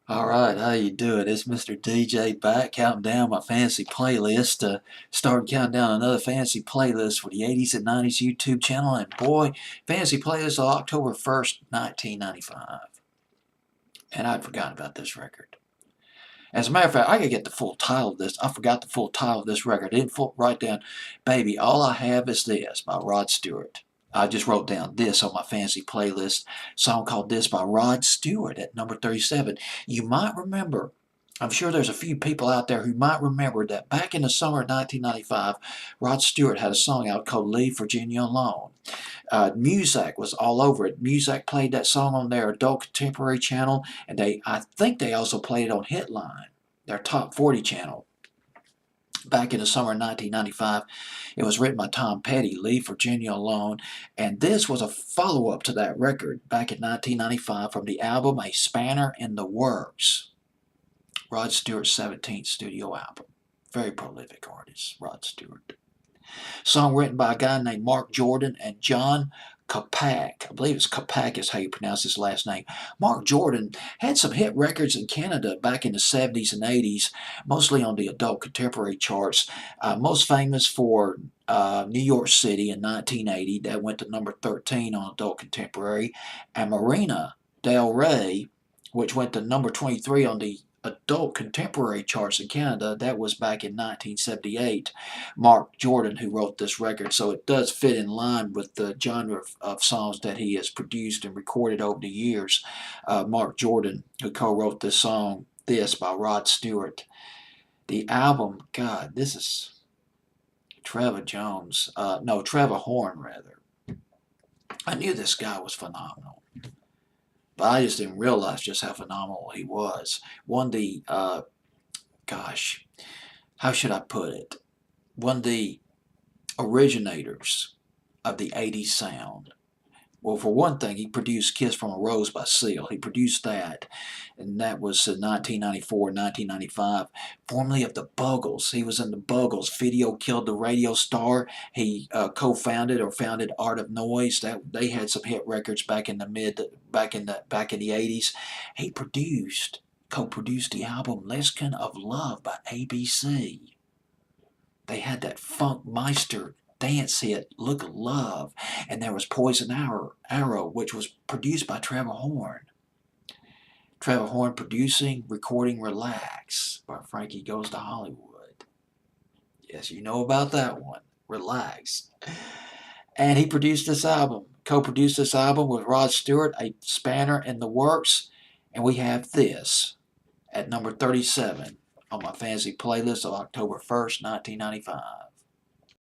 All right, how you doing? It's Mr. DJ back counting down my fancy playlist. Starting counting down another fancy playlist for the 80s and 90s YouTube channel. And boy, fancy playlist of October 1st, 1995. And I'd forgotten about this record. As a matter of fact, I could get the full title of this. I forgot the full title of this record. I didn't write down, Baby, All I Have Is This by Rod Stewart. I just wrote down this on my fancy playlist. Song called This by Rod Stewart at number 37. You might remember, I'm sure there's a few people out there who might remember that back in the summer of 1995, Rod Stewart had a song out called Leave Virginia Alone. Muzak was all over it. Muzak played that song on their adult contemporary channel, and I think they also played it on Hitline, their top 40 channel. Back in the summer of 1995, it was written by Tom Petty, Leave Virginia Alone, and this was a follow-up to that record back in 1995 from the album A Spanner in the Works, Rod Stewart's 17th studio album. Very prolific artist, Rod Stewart. Song written by a guy named Mark Jordan and John Kapak. I believe it's Kapak is how you pronounce his last name. Mark Jordan had some hit records in Canada back in the 70s and 80s, mostly on the adult contemporary charts. Most famous for New York City in 1980. That went to number 13 on adult contemporary. And Marina Del Rey, which went to number 23 on the adult contemporary charts in Canada. That was back in 1978. Mark Jordan who wrote this record, so it does fit in line with the genre of songs that he has produced and recorded over the years. Mark Jordan, who co-wrote this song, This by Rod Stewart. The album, God, this is Trevor Jones. No, Trevor Horn, rather. I knew this guy was phenomenal, but I just didn't realize just how phenomenal he was. One of the, gosh, how should I put it? One of the originators of the 80s sound. Well, for one thing, he produced Kiss from a Rose by Seal. He produced that, and that was in 1994 and 1995, formerly of the Buggles. He was in the Buggles. Video Killed the Radio Star. He co-founded or founded Art of Noise. That they had some hit records back in the 80s. He co-produced the album Leskin of Love by ABC. They had that Funk Meister dance hit, Look of Love, and there was Poison Arrow, which was produced by Trevor Horn. Trevor Horn producing, recording Relax by Frankie Goes to Hollywood. Yes, you know about that one, Relax. And he produced this album, co-produced this album with Rod Stewart, A Spanner in the Works, and we have this at number 37 on my fancy playlist of October 1st, 1995.